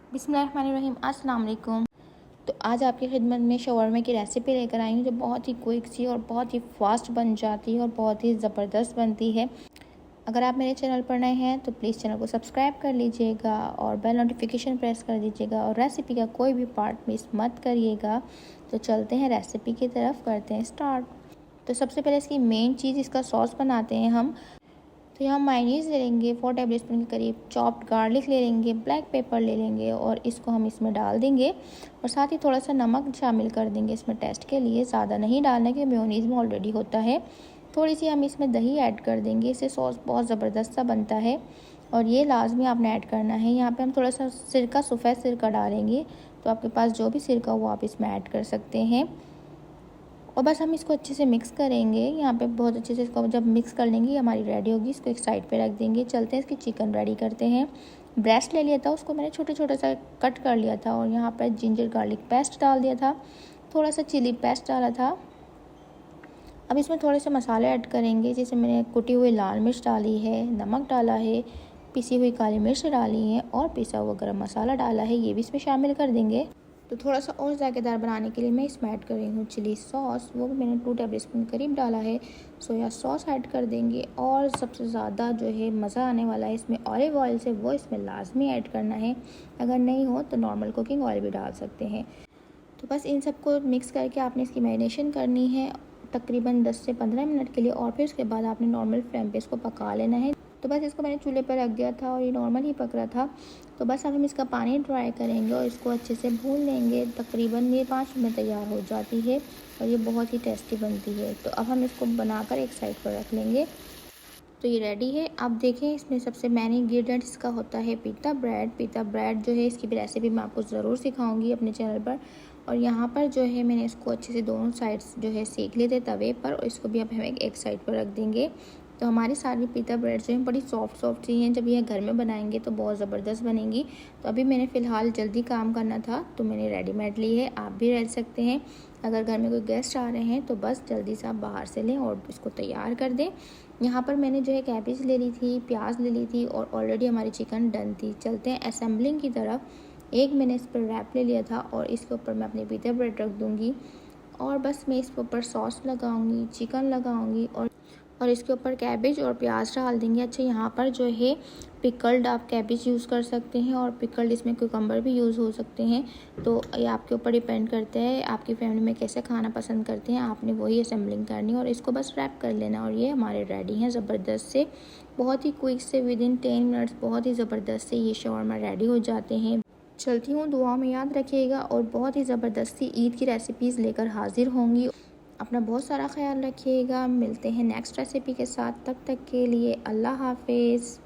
बिस्मिल्लाहिर्रहमानिर्रहीम। अस्सलाम वालेकुम। तो आज आपकी खिदमत में शवरमा की रेसिपी लेकर आई हूँ जो बहुत ही क्विक सी और बहुत ही फास्ट बन जाती है और बहुत ही ज़बरदस्त बनती है। अगर आप मेरे चैनल पर नए हैं तो प्लीज़ चैनल को सब्सक्राइब कर लीजिएगा और बेल नोटिफिकेशन प्रेस कर दीजिएगा और रेसिपी का कोई भी पार्ट मिस मत करिएगा। तो चलते हैं रेसिपी की तरफ, करते हैं स्टार्ट। तो सबसे पहले इसकी मेन चीज़, इसका सॉस बनाते हैं हम। तो यहाँ मायोनीज़ ले लेंगे 4 टेबलस्पून के करीब, चॉप्ड गार्लिक ले लेंगे, ब्लैक पेपर ले लेंगे और इसको हम इसमें डाल देंगे और साथ ही थोड़ा सा नमक शामिल कर देंगे इसमें टेस्ट के लिए। ज़्यादा नहीं डालना क्योंकि मेयोनीज़ में ऑलरेडी होता है। थोड़ी सी हम इसमें दही ऐड कर देंगे, इससे सॉस बहुत ज़बरदस्त सा बनता है और ये लाजमी आपने ऐड करना है। यहाँ पर हम थोड़ा सा सिरका, सफ़ेद सिरका डालेंगे, तो आपके पास जो भी सिरका हो आप इसमें ऐड कर सकते हैं। और बस हम इसको अच्छे से मिक्स करेंगे। यहाँ पे बहुत अच्छे से इसको जब मिक्स कर लेंगे हमारी रेडी होगी। इसको एक साइड पे रख देंगे। चलते हैं इसकी चिकन रेडी करते हैं। ब्रेस्ट ले लिया था, उसको मैंने छोटे छोटे सा कट कर लिया था और यहाँ पर जिंजर गार्लिक पेस्ट डाल दिया था, थोड़ा सा चिली पेस्ट डाला था। अब इसमें थोड़े से मसाले ऐड करेंगे, जैसे मैंने कुटी हुई लाल मिर्च डाली है, नमक डाला है, पिसी हुई काली मिर्च डाली है और पिसा हुआ गरम मसाला डाला है, ये भी इसमें शामिल कर देंगे। तो थोड़ा सा और जायकेदार बनाने के लिए मैं इसमें ऐड कर रही हूँ चिली सॉस, वो भी मैंने 2 टेबलस्पून करीब डाला है। सोया सॉस ऐड कर देंगे और सबसे ज़्यादा जो है मज़ा आने वाला है इसमें ऑलिव ऑयल से, वो इसमें लाजमी ऐड करना है। अगर नहीं हो तो नॉर्मल कुकिंग ऑयल भी डाल सकते हैं। तो बस इन सबको मिक्स करके आपने इसकी मैरिनेशन करनी है तकरीबन 10 से 15 मिनट के लिए और फिर उसके बाद आपने नॉर्मल फ्लेम पे इसको पका लेना है। तो बस इसको मैंने चूल्हे पर रख दिया था और ये नॉर्मल ही पक रहा था। तो बस अब हम इसका पानी ड्राई करेंगे और इसको अच्छे से भून लेंगे। तकरीबन ये 5 मिनट तैयार हो जाती है और ये बहुत ही टेस्टी बनती है। तो अब हम इसको बनाकर एक साइड पर रख लेंगे। तो ये रेडी है। अब देखें इसमें सबसे मेन इंग्रेडिएंट इसका होता है पीता ब्रेड। पीता ब्रेड जो है इसकी भी रेसिपी मैं आपको ज़रूर सिखाऊंगी अपने चैनल पर। और यहाँ पर जो है मैंने इसको अच्छे से दोनों साइड्स जो है सेक लिए थे तवे पर और इसको भी अब हम एक साइड पर रख देंगे। तो हमारी सारी पीता ब्रेड जो है बड़ी सॉफ्ट सी हैं, जब ये घर में बनाएंगे तो बहुत ज़बरदस्त बनेंगी। तो अभी मैंने फ़िलहाल जल्दी काम करना था तो मैंने रेडीमेड ली है, आप भी रह सकते हैं। अगर घर में कोई गेस्ट आ रहे हैं तो बस जल्दी से आप बाहर से लें और इसको तैयार कर दें। यहाँ पर मैंने जो है कैबेज ले ली थी, प्याज ले ली थी और ऑलरेडी हमारी चिकन डन थी। चलते हैं असेंबलिंग की तरफ। एक मैंने इस पर रैप ले लिया था और इसके ऊपर मैं अपनी पीता ब्रेड रख दूँगी और बस मैं इसके ऊपर सॉस लगाऊंगी, चिकन लगाऊंगी और इसके ऊपर कैबेज और प्याज डाल देंगे। अच्छा, यहाँ पर जो है पिकल्ड आप कैबेज यूज़ कर सकते हैं और पिकल्ड इसमें कुकम्बर भी यूज़ हो सकते हैं। तो ये आपके ऊपर डिपेंड करता है आपकी फैमिली में कैसे खाना पसंद करते हैं, आपने वही असेंबलिंग करनी और इसको बस रैप कर लेना। और ये हमारे रेडी हैं ज़बरदस्त से, बहुत ही क्विक से, विदिन 10 मिनट्स बहुत ही ज़बरदस्त से ये शवरमा रेडी हो जाते हैं। चलती हूँ, दुआ में याद रखिएगा और बहुत ही ज़बरदस्त सी ईद की रेसिपीज़ लेकर हाजिर होंगी। अपना बहुत सारा ख्याल रखिएगा। मिलते हैं नेक्स्ट रेसिपी के साथ, तब तक के लिए अल्लाह हाफिज़।